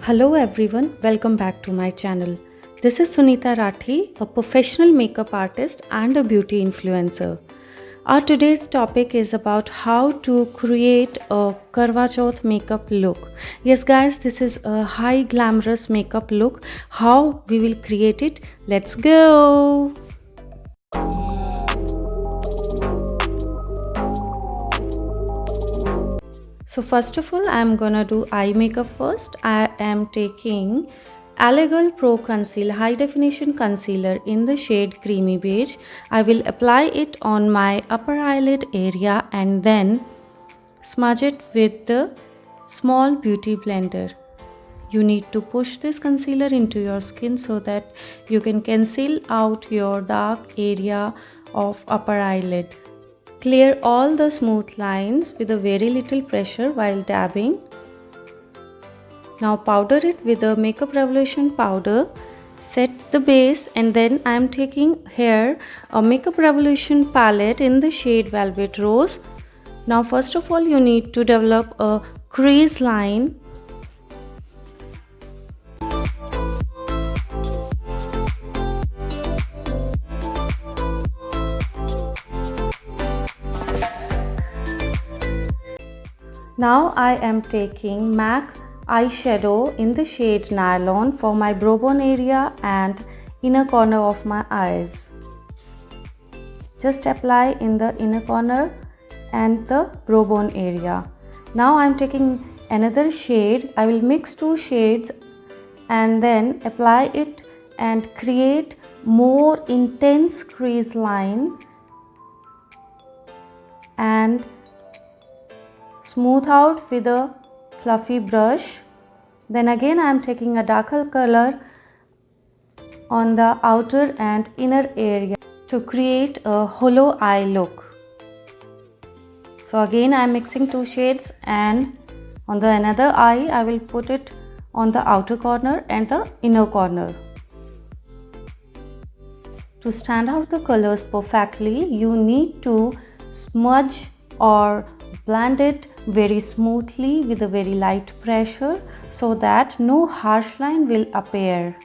Hello everyone, welcome back to my channel. This is Sunita Rathi, a professional makeup artist and a beauty influencer. Our today's topic is about how to create a Karwa Chauth makeup look. Yes guys, this is a high glamorous makeup look. How we will create it? Let's go! So first of all, I am gonna do eye makeup first. I am taking Allegal Pro Conceal High Definition Concealer in the shade Creamy Beige. I will apply it on my upper eyelid area and then smudge it with the small beauty blender. You need to push this concealer into your skin so that you can conceal out your dark area of upper eyelid. Clear all the smooth lines with a very little pressure while dabbing. Now powder it with a Makeup Revolution powder. Set the base and then I am taking here a Makeup Revolution palette in the shade Velvet Rose. Now first of all you need to develop a crease line. Now I am taking MAC eyeshadow in the shade Nylon for my brow bone area and inner corner of my eyes. Just apply in the inner corner and the brow bone area. Now I am taking another shade. I will mix two shades and then apply it and create more intense crease line and smooth out with a fluffy brush. Then again I am taking a darker color on the outer and inner area to create a hollow eye look. So again I am mixing two shades and on the another eye I will put it on the outer corner and the inner corner. To stand out the colors perfectly, you need to smudge or blend it very smoothly with a very light pressure so that no harsh line will appear.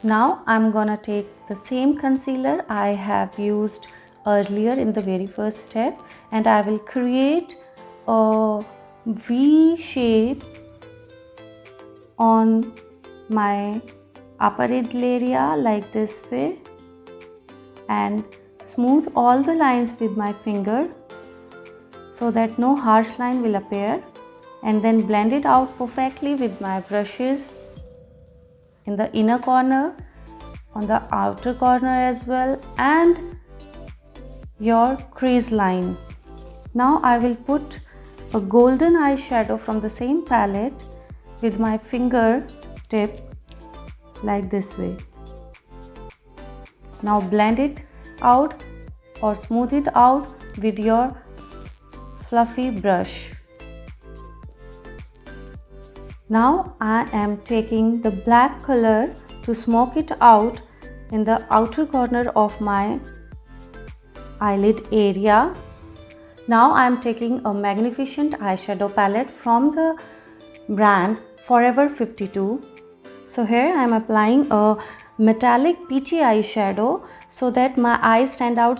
Now I'm gonna take the same concealer I have used earlier in the very first step and I will create a V shape on my upper lid area like this way and smooth all the lines with my finger so that no harsh line will appear, and then blend it out perfectly with my brushes in the inner corner, on the outer corner as well, and your crease line. Now I will put a golden eyeshadow from the same palette with my finger tip like this way. Now blend it out or smooth it out with your fluffy brush. Now I am taking the black color to smoke it out in the outer corner of my eyelid area. Now I am taking a magnificent eyeshadow palette from the brand Forever 52. So here I am applying a metallic peachy eyeshadow so that my eyes stand out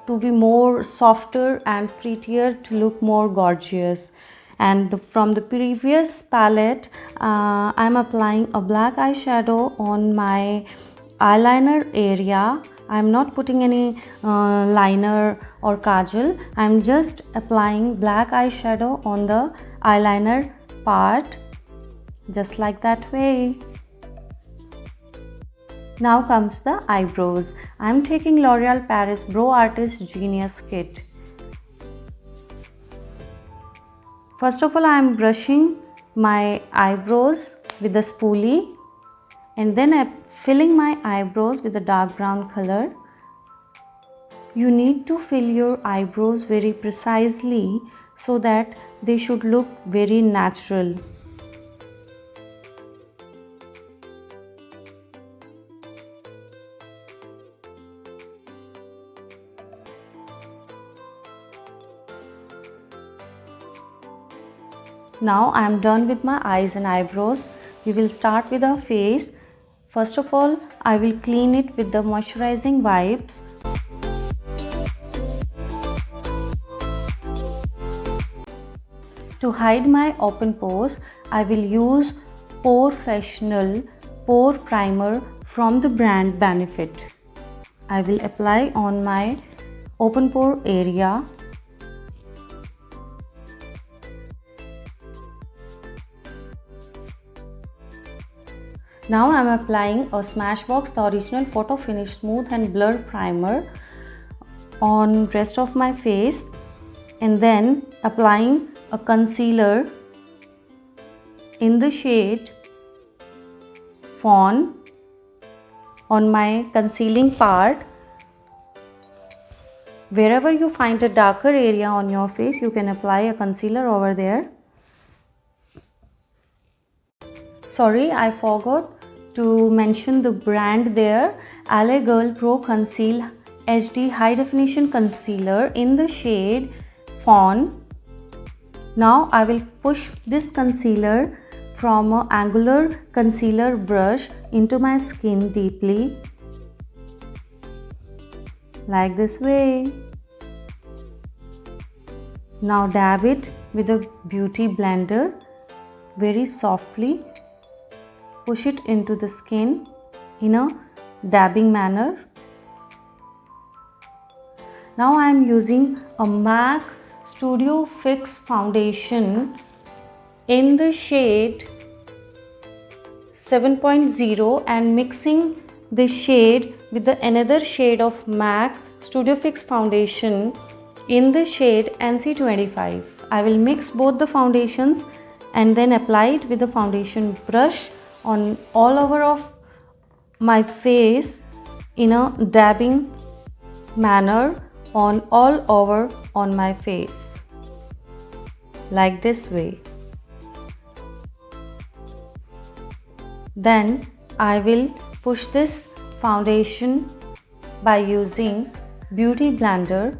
to be more softer and prettier, to look more gorgeous. And from the previous palette I am applying a black eyeshadow on my eyeliner area. I am not putting any liner or kajal. I am just applying black eyeshadow on the eyeliner part, just like that way. Now comes the eyebrows. I am taking L'Oreal Paris Brow Artist Genius Kit. First of all, I am brushing my eyebrows with a spoolie and then I am filling my eyebrows with a dark brown color. You need to fill your eyebrows very precisely so that they should look very natural. Now I am done with my eyes and eyebrows. We will start with our face. First of all, I will clean it with the moisturizing wipes. To hide my open pores, I will use POREfessional Pore Primer from the brand Benefit. I will apply on my open pore area. Now I am applying a Smashbox The Original Photo Finish Smooth and Blur Primer on rest of my face, and then applying a concealer in the shade Fawn on my concealing part. Wherever you find a darker area on your face, you can apply a concealer over there. Sorry, I forgot to mention the brand there. LA Girl Pro Conceal HD High Definition Concealer in the shade Fawn. Now I will push this concealer from an angular concealer brush into my skin deeply, like this way. Now dab it with a beauty blender very softly. Push it into the skin in a dabbing manner. Now I am using a MAC Studio Fix foundation in the shade 7.0 and mixing this shade with another shade of MAC Studio Fix foundation in the shade NC25. I will mix both the foundations and then apply it with the foundation brush on all over of my face in a dabbing manner on all over on my face, like this way. Then I will push this foundation by using beauty blender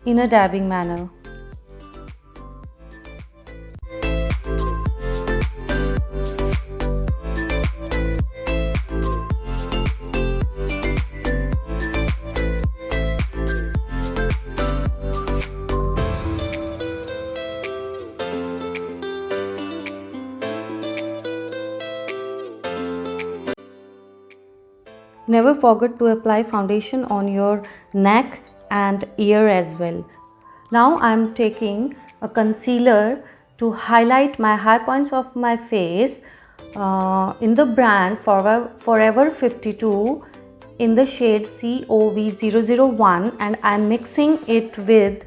in a dabbing manner. Never forget to apply foundation on your neck and ear as well. Now I am taking a concealer to highlight my high points of my face in the brand Forever 52 in the shade COV001, and I am mixing it with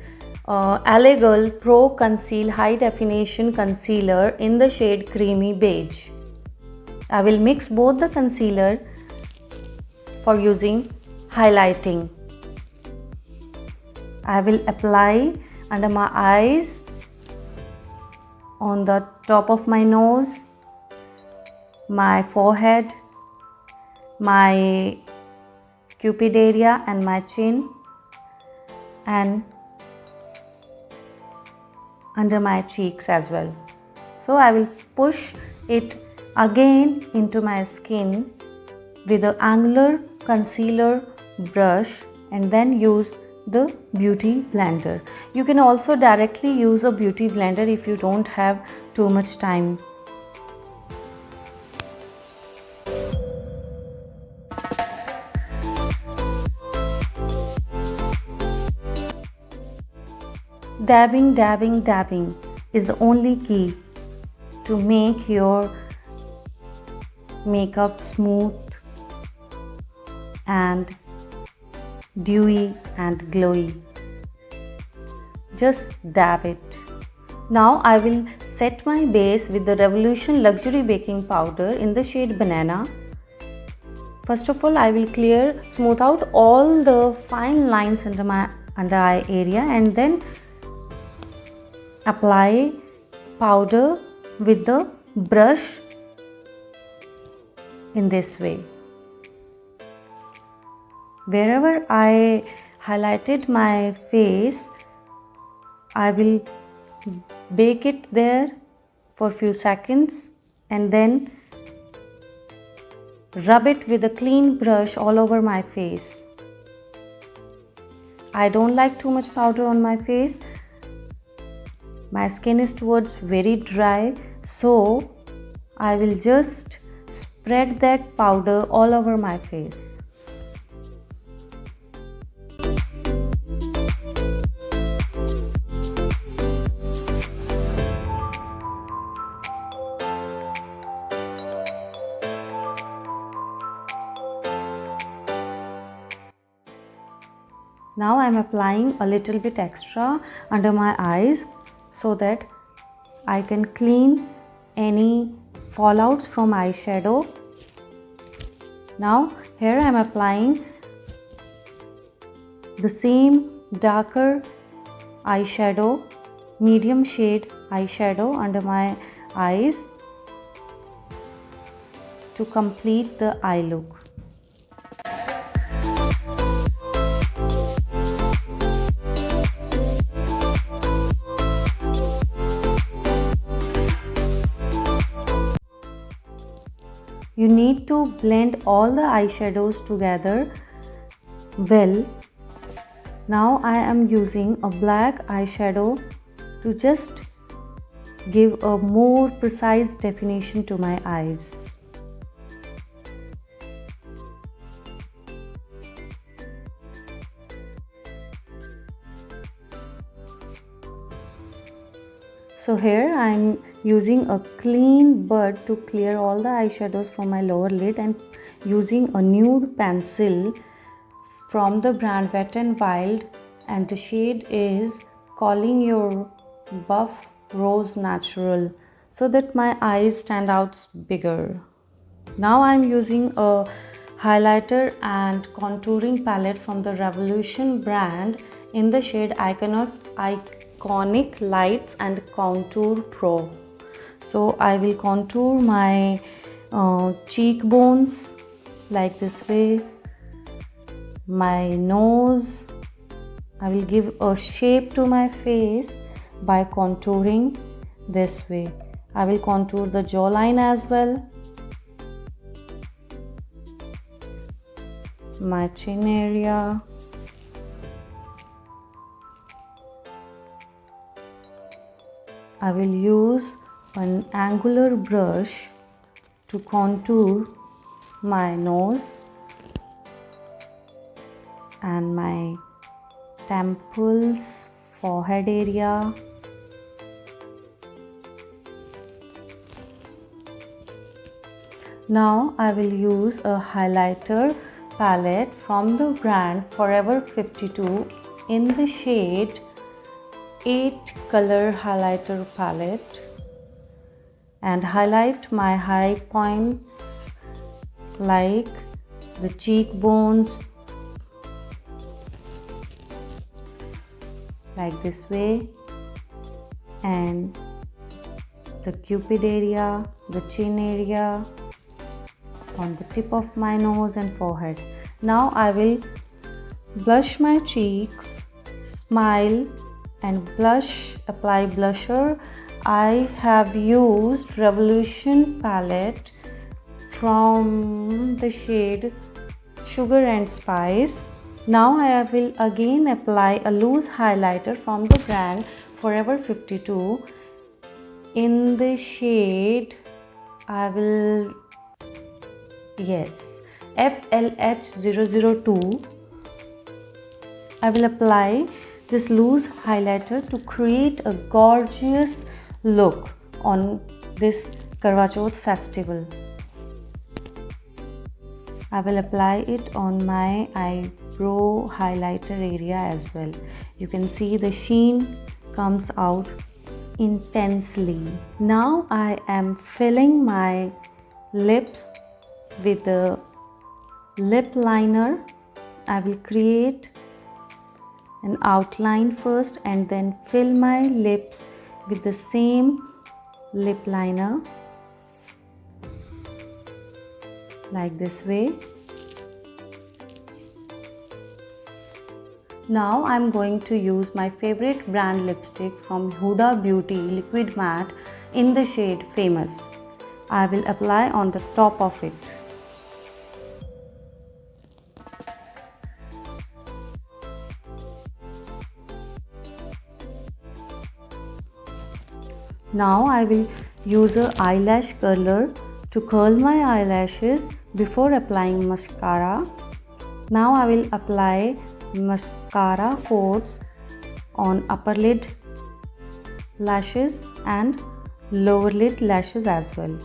LA Girl Pro Conceal High Definition Concealer in the shade Creamy Beige. I will mix both the concealer for using highlighting. I will apply under my eyes, on the top of my nose, my forehead, my cupid area and my chin, and under my cheeks as well. So I will push it again into my skin with an angular concealer brush and then use the beauty blender. You can also directly use a beauty blender if you don't have too much time. Dabbing, dabbing, dabbing is the only key to make your makeup smooth and dewy and glowy. Just dab it. Now I will set my base with the Revolution Luxury Baking Powder in the shade Banana. First of all, I will smooth out all the fine lines under my under eye area and then apply powder with the brush in this way. Wherever I highlighted my face, I will bake it there for few seconds and then rub it with a clean brush all over my face. I don't like too much powder on my face. My skin is towards very dry, so I will just spread that powder all over my face. Now I am applying a little bit extra under my eyes so that I can clean any fallouts from eyeshadow. Now here I am applying the same darker eyeshadow, medium shade eyeshadow under my eyes to complete the eye look. You need to blend all the eyeshadows together well. Now I am using a black eyeshadow to just give a more precise definition to my eyes. So here I am using a clean bud to clear all the eyeshadows from my lower lid and using a nude pencil from the brand Wet n Wild, and the shade is Calling Your Buff Rose Natural, so that my eyes stand out bigger. Now I am using a highlighter and contouring palette from the Revolution brand in the shade Iconic Lights and Contour Pro. So I will contour my cheekbones like this way, my nose. I will give a shape to my face by contouring this way. I will contour the jawline as well, my chin area, I will use an angular brush to contour my nose and my temples, forehead area. Now I will use a highlighter palette from the brand Forever 52 in the shade 8 color highlighter palette and highlight my high points like the cheekbones like this way, and the cupid area, the chin area, on the tip of my nose and forehead. Now I will blush my cheeks, smile and blush, apply blusher. I have used Revolution palette from the shade Sugar and Spice. Now I will again apply a loose highlighter from the brand Forever 52 in the shade FLH002. I will apply this loose highlighter to create a gorgeous look on this Karwa Chauth festival. I will apply it on my eyebrow highlighter area as well. You can see the sheen comes out intensely. Now I am filling my lips with the lip liner. I will create an outline first and then fill my lips with the same lip liner like this way. Now I'm going to use my favorite brand lipstick from Huda Beauty Liquid Matte in the shade Famous. I will apply on the top of it. Now I will use an eyelash curler to curl my eyelashes before applying mascara. Now I will apply mascara coats on upper lid lashes and lower lid lashes as well.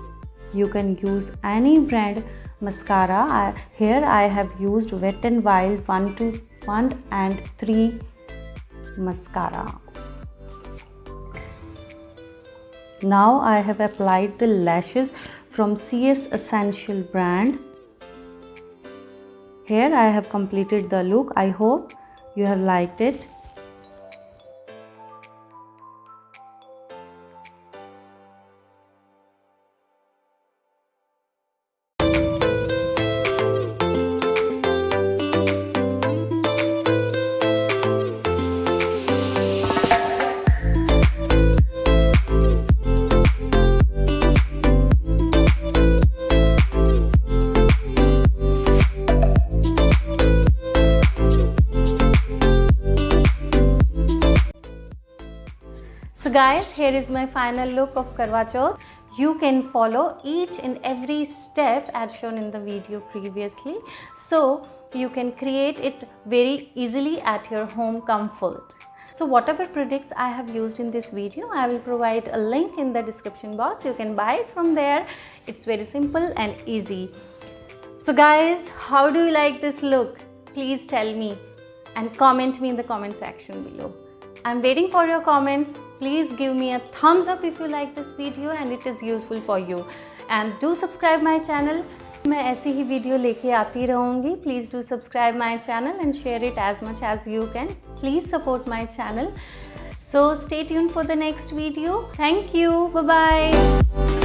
You can use any brand mascara. Here I have used Wet n Wild 1 and 3 mascara. Now I have applied the lashes from CS Essential brand. Here I have completed the look. I hope you have liked it. So guys, here is my final look of Karwa Chauth. You can follow each and every step as shown in the video previously. So you can create it very easily at your home comfort. So whatever products I have used in this video, I will provide a link in the description box. You can buy it from there. It's very simple and easy. So guys, how do you like this look? Please tell me and comment me in the comment section below. I'm waiting for your comments. Please give me a thumbs up if you like this video and it is useful for you. And do subscribe my channel. मैं ऐसी ही video लेके आती रहूँगी. Please do subscribe my channel and share it as much as you can. Please support my channel. So stay tuned for the next video. Thank you. Bye bye.